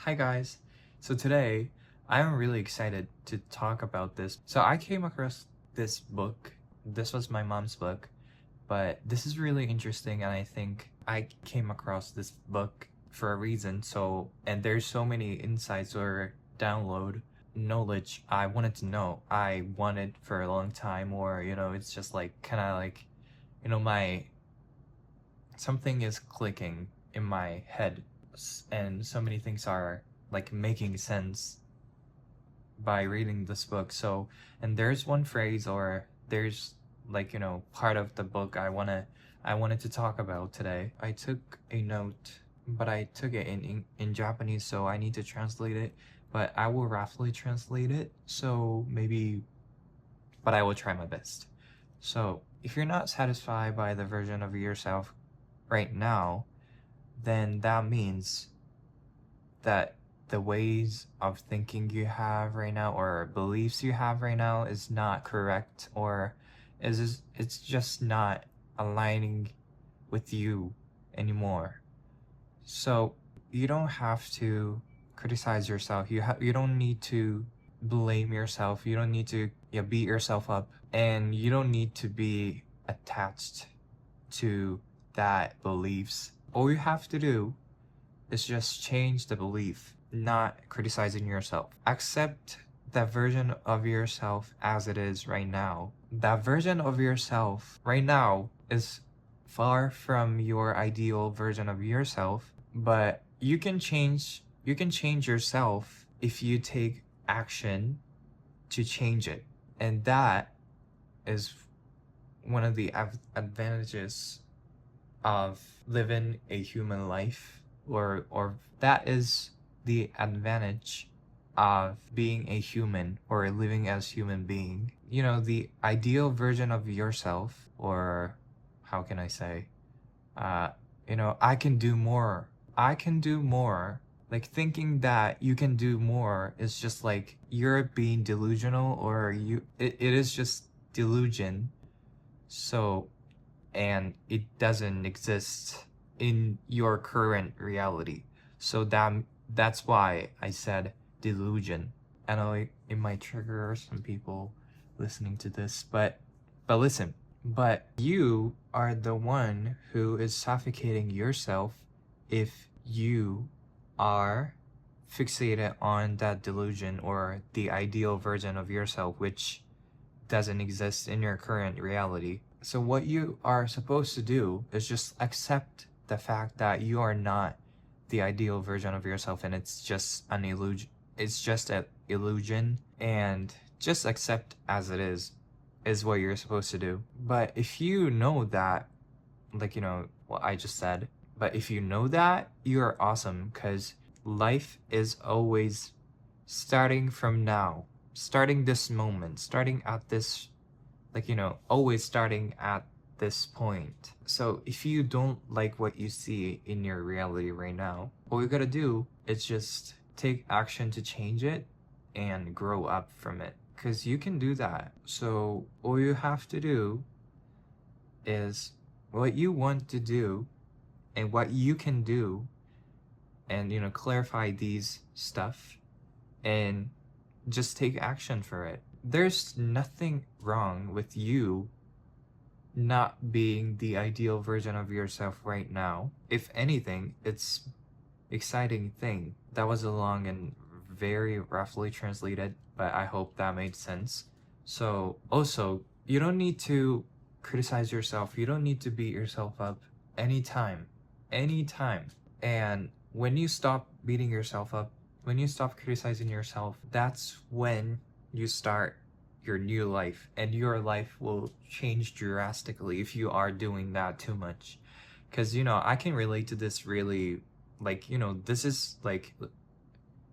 Hi guys! So today, I'm really excited to talk about this. So I came across this book. This was my mom's book, but this is really interesting and I think I came across this book for a reason. And there's so many insights or download knowledge I wanted to know. I wanted for a long time, or it's just like kind of like, my something is clicking in my head and so many things are like making sense by reading this book. And there's one phrase, or there's like, part of the book I wanted to talk about today. I took a note, but I took it in Japanese, so I need to translate it, but I will roughly translate it. But I will try my best. So if you're not satisfied by the version of yourself right now, then that means that the ways of thinking you have right now or beliefs you have right now is not correct, or it's just not aligning with you anymore. So you don't have to criticize yourself. You don't need to blame yourself. You don't need to beat yourself up, and you don't need to be attached to that beliefs. All you have to do is just change the belief, not criticizing yourself. Accept that version of yourself as it is right now. That version of yourself right now is far from your ideal version of yourself, but you can change yourself if you take action to change it. And that is one of the advantages of living a human life, or that is the advantage of being a human or living as human being. The ideal version of yourself, or how can I say, I can do more. Like, thinking that you can do more is just like you're being delusional, or it is just delusion. And it doesn't exist in your current reality. So that's why I said delusion. I know it might trigger some people listening to this, but listen. But you are the one who is suffocating yourself if you are fixated on that delusion or the ideal version of yourself, which doesn't exist in your current reality. So what you are supposed to do is just accept the fact that you are not the ideal version of yourself, and it's just an illusion. It's just an illusion, and just accept as it is what you're supposed to do. But if you know that, like, what I just said, but if you know that, you're awesome, because life is always starting from now, starting this moment, starting at this, always starting at this point. So if you don't like what you see in your reality right now, all you gotta do is just take action to change it and grow up from it, because you can do that. So all you have to do is what you want to do and what you can do, and clarify these stuff and just take action for it. There's nothing wrong with you not being the ideal version of yourself right now. If anything, it's exciting thing. That was a long and very roughly translated, but I hope that made sense. So also, you don't need to criticize yourself. You don't need to beat yourself up anytime. And when you stop beating yourself up, when you stop criticizing yourself, that's when you start your new life, and your life will change drastically if you are doing that too much. Because I can relate to this really, like, this is like,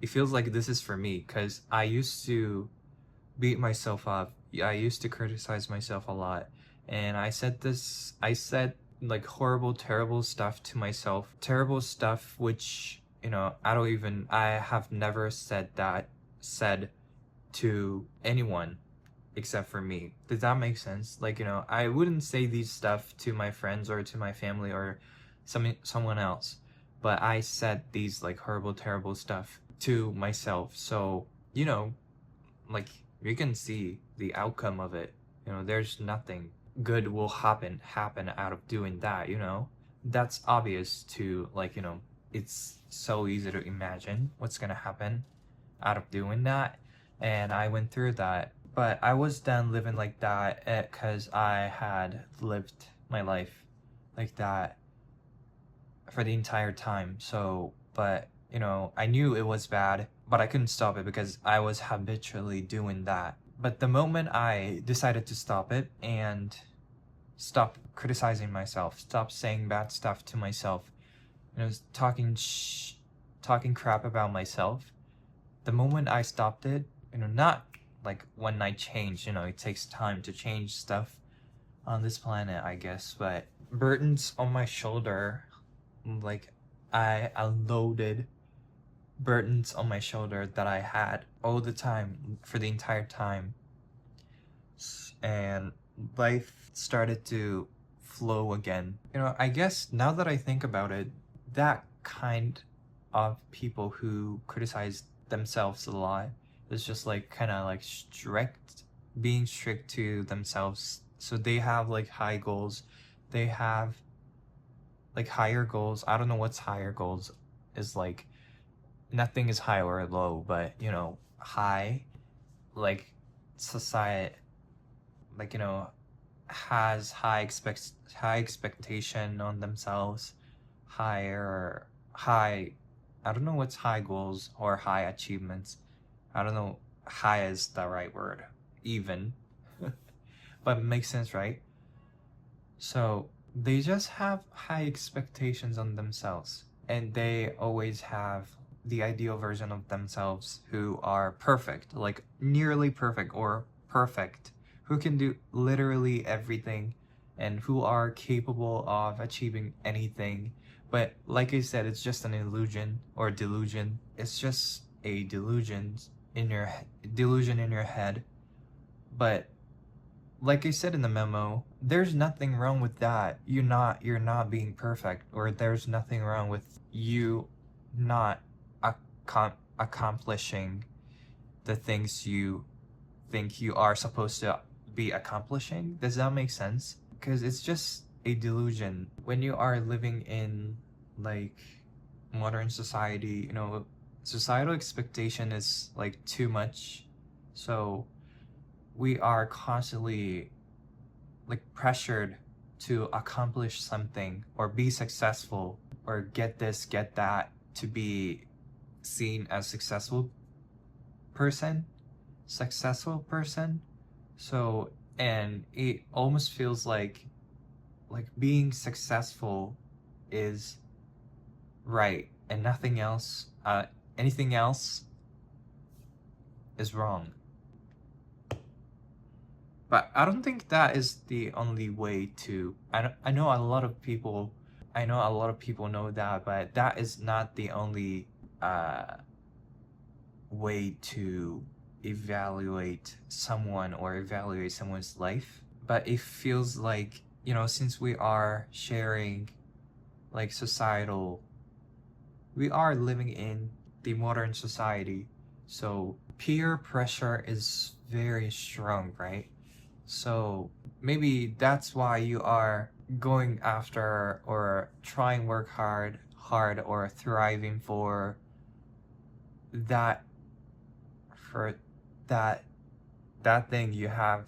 it feels like this is for me, because I used to beat myself up. I used to criticize myself a lot, and I said like horrible, terrible stuff to myself, terrible stuff which I have never said to anyone except for me. Does that make sense? Like, I wouldn't say these stuff to my friends or to my family or someone else, but I said these like horrible, terrible stuff to myself. So, you know, like you can see the outcome of it. You know, there's nothing good will happen out of doing that, you know? That's obvious to, like, you know, it's so easy to imagine what's gonna happen out of doing that. And I went through that, but I was done living like that because I had lived my life like that for the entire time. So, but you know, I knew it was bad, but I couldn't stop it because I was habitually doing that. But the moment I decided to stop it and stop criticizing myself, stop saying bad stuff to myself, you know, talking crap about myself, the moment I stopped it, you know, not like one night change, you know, it takes time to change stuff on this planet, I guess, but burdens on my shoulder, like I unloaded burdens on my shoulder that I had all the time for the entire time, and life started to flow again. You know, I guess now that I think about it, that kind of people who criticize themselves a lot is just like kind of like being strict to themselves. So they have like high goals, they have like higher goals. I don't know what's higher goals is like. Nothing is high or low, but you know, high, like society, like, you know, has high expectation on themselves, high, I don't know what's high goals or high achievements. I don't know, high is the right word, even. But it makes sense, right? So they just have high expectations on themselves, and they always have the ideal version of themselves who are perfect, like nearly perfect or perfect, who can do literally everything and who are capable of achieving anything. But like I said, it's just an illusion or delusion. It's just a delusion in your head. But like I said in the memo, there's nothing wrong with that. You're not being perfect, or there's nothing wrong with you not accomplishing the things you think you are supposed to be accomplishing. Does that make sense? Because it's just a delusion. When you are living in like modern society, you know, societal expectation is like too much. So we are constantly like pressured to accomplish something or be successful or get this, get that, to be seen as successful person. So, and it almost feels like being successful is right and nothing else, anything else is wrong. But I don't think that is the only way to, I know a lot of people know that, but that is not the only way to evaluate someone or evaluate someone's life. But it feels like, you know, since we are sharing like we are living in the modern society, so peer pressure is very strong, right? So maybe that's why you are going after or trying work hard or thriving for that for that thing you have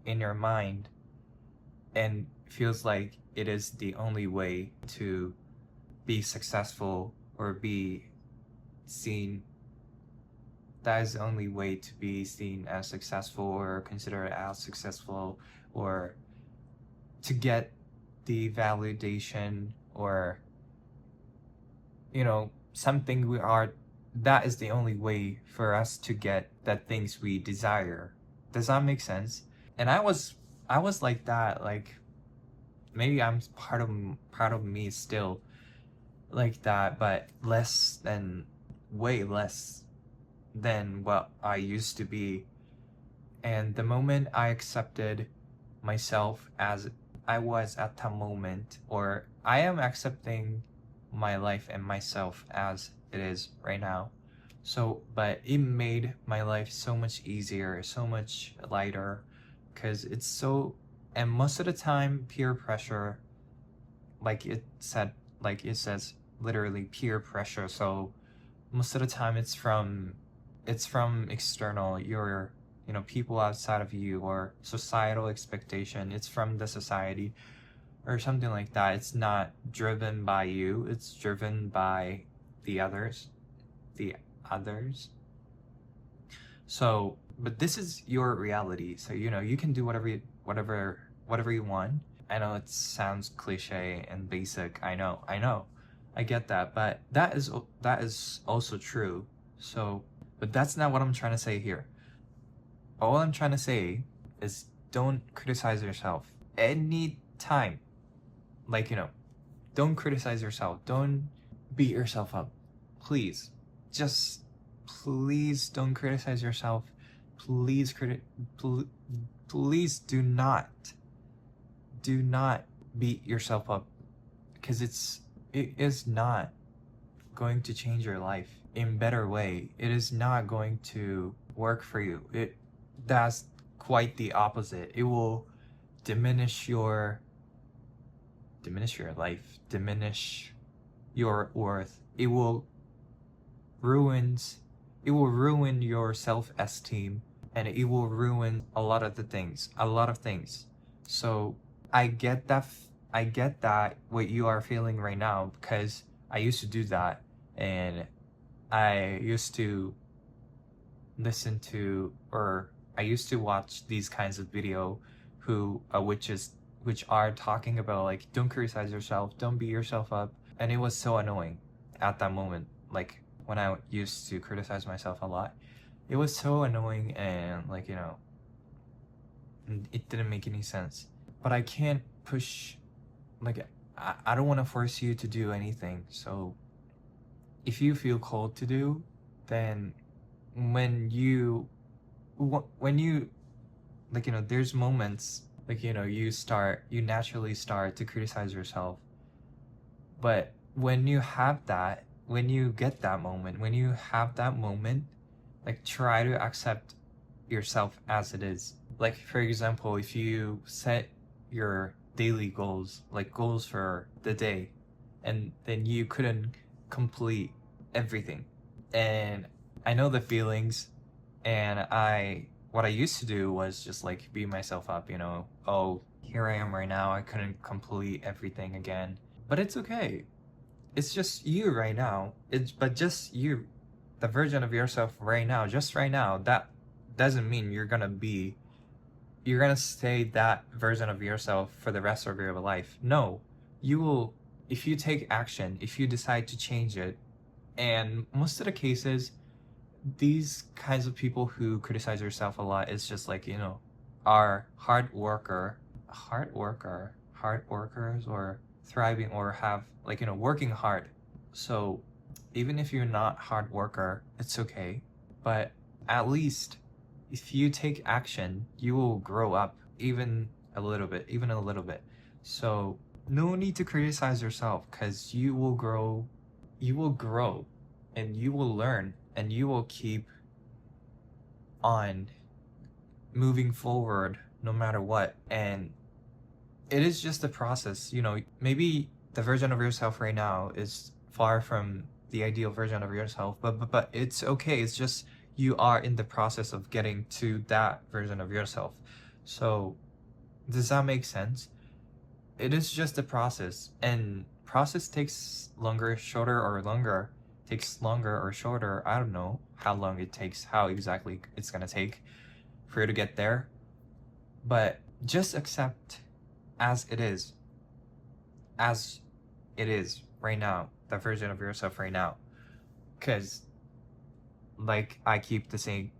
in your mind, and feels like it is the only way to be successful or be seen. That is the only way to be seen as successful or considered as successful, or to get the validation, or, you know, something we are, that is the only way for us to get the things we desire. Does that make sense? And I was like that, like maybe I'm part of me still like that, but way less than what I used to be. And the moment I accepted myself as I was at that moment, or I am accepting my life and myself as it is right now. So, but it made my life so much easier, so much lighter, because it's so, and most of the time, peer pressure, like it said, like it says literally peer pressure. So most of the time it's from external, your, you know, people outside of you, or societal expectation. It's from the society or something like that. It's not driven by you, it's driven by the others. The others. So, but this is your reality. So, you know, you can do whatever you want. I know it sounds cliche and basic. I know. I get that, but that is also true. So, but that's not what I'm trying to say here. All I'm trying to say is don't criticize yourself anytime. Like, you know, don't criticize yourself. Don't beat yourself up. Please. Just please don't criticize yourself. Please please do not beat yourself up, because it is not going to change your life in better way. It is not going to work for you. That's quite the opposite. It will diminish your life, diminish your worth. It will ruin your self-esteem, and it will ruin a lot of things. So I get that what you are feeling right now, because I used to do that, and I used to listen to, or I used to watch these kinds of video which are talking about, like, don't criticize yourself, don't beat yourself up. And it was so annoying at that moment. Like, when I used to criticize myself a lot, it was so annoying, and, like, you know, it didn't make any sense. But I can't push, like, I don't want to force you to do anything. So if you feel called to do, then when you like, you know, there's moments, like, you know, you naturally start to criticize yourself. But when you get that moment, like, try to accept yourself as it is. Like, for example, if you set your daily goals, like goals for the day, and then you couldn't complete everything. And I know the feelings, and what I used to do was just, like, beat myself up, you know, oh, here I am right now, I couldn't complete everything again. But it's okay. It's just you right now. But just you, the version of yourself right now, just right now. That doesn't mean you're gonna stay that version of yourself for the rest of your life. No, you will, if you take action, if you decide to change it. And most of the cases, these kinds of people who criticize yourself a lot is just, like, you know, are hard workers, or thriving, or have, like, you know, working hard. So even if you're not hard worker, it's okay. But at least if you take action, you will grow up even a little bit. So no need to criticize yourself, because you will grow, and you will learn, and you will keep on moving forward no matter what. And it is just a process. You know, maybe the version of yourself right now is far from the ideal version of yourself, but it's okay. It's just you are in the process of getting to that version of yourself. So does that make sense? It is just a process, and process takes longer, shorter, or longer. Takes longer or shorter. I don't know how long it takes, how exactly it's gonna take for you to get there. But just accept as it is right now, the version of yourself right now. Because, like I keep saying,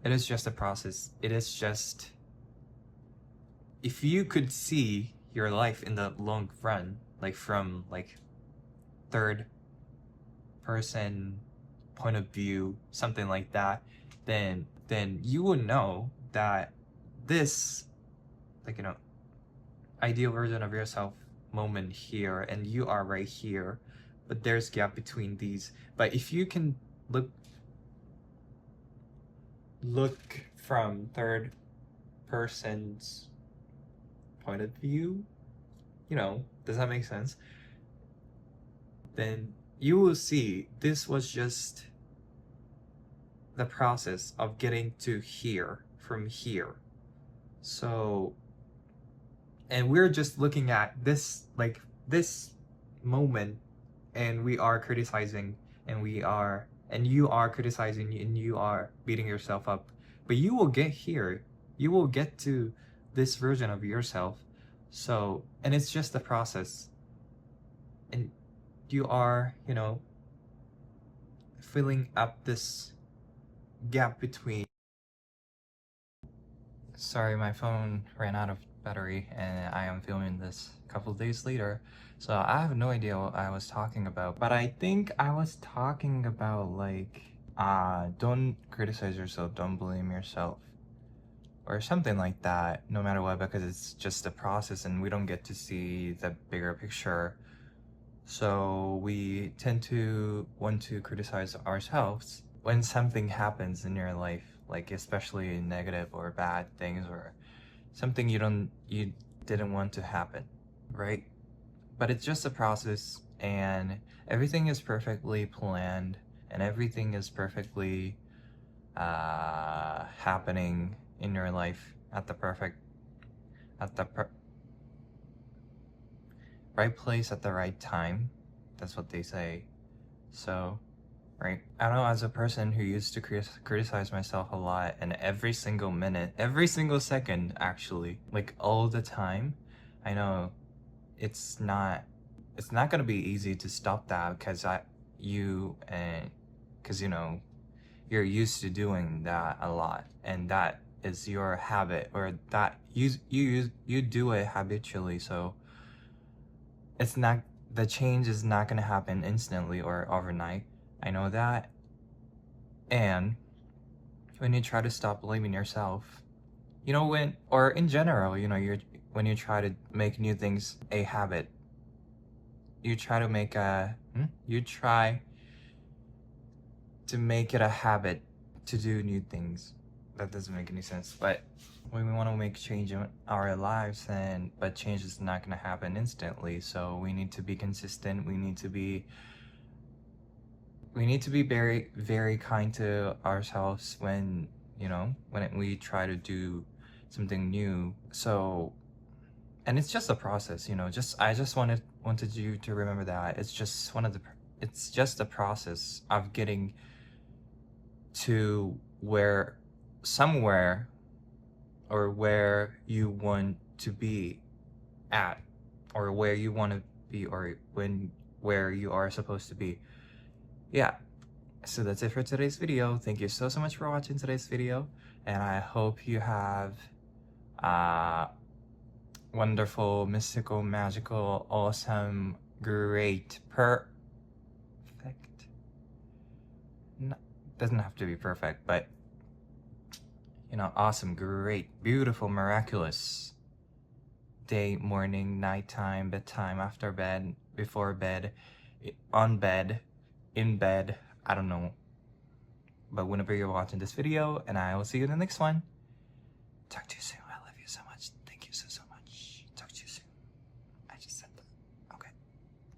it is just a process. It is just, if you could see your life in the long run, like from, like, third person point of view, something like that, then you would know that this, like, you know, ideal version of yourself moment here and you are right here, but there's gap between these. But if you can look from third person's point of view, you know, does that make sense? Then you will see this was just the process of getting to here from here. So, and we're just looking at this, like this moment, and we are criticizing, and you are criticizing, and you are beating yourself up. But you will get here. You will get to this version of yourself. So, and it's just a process. And you are, you know, filling up this gap between. Sorry, my phone ran out of battery and I am filming this a couple days later, so I have no idea what I was talking about, but I think I was talking about like don't criticize yourself, don't blame yourself, or something like that, no matter what, because it's just a process and we don't get to see the bigger picture. So we tend to want to criticize ourselves when something happens in your life, like especially negative or bad things or something you didn't want to happen, right? But it's just a process, and everything is perfectly planned, and everything is perfectly happening in your life at the right place at the right time. That's what they say. So, right, I know, as a person who used to criticize myself a lot, and every single minute, every single second, actually, like all the time, I know it's not gonna be easy to stop that, because you know, you're used to doing that a lot, and that is your habit, or that you do it habitually. So it's not, the change is not gonna happen instantly or overnight. I know that. And when you try to stop blaming yourself, you know, or in general, you know, when you try to make new things a habit, you try to make it a habit to do new things. That doesn't make any sense. But when we want to make change in our lives, but change is not going to happen instantly. So we need to be consistent. We need to be very, very kind to ourselves when, you know, when we try to do something new. So, and it's just a process, you know, I just wanted you to remember that it's just a process of getting to somewhere or where you want to be at, or where you want to be, or where you are supposed to be. Yeah, so that's it for today's video. Thank you so much for watching today's video, and I hope you have wonderful, mystical, magical, awesome, great, perfect, doesn't have to be perfect, but you know, awesome, great, beautiful, miraculous day, morning, nighttime, bedtime, after bed, before bed, on bed, in bed, I don't know, but whenever you're watching this video, and I will see you in the next one. Talk to you soon.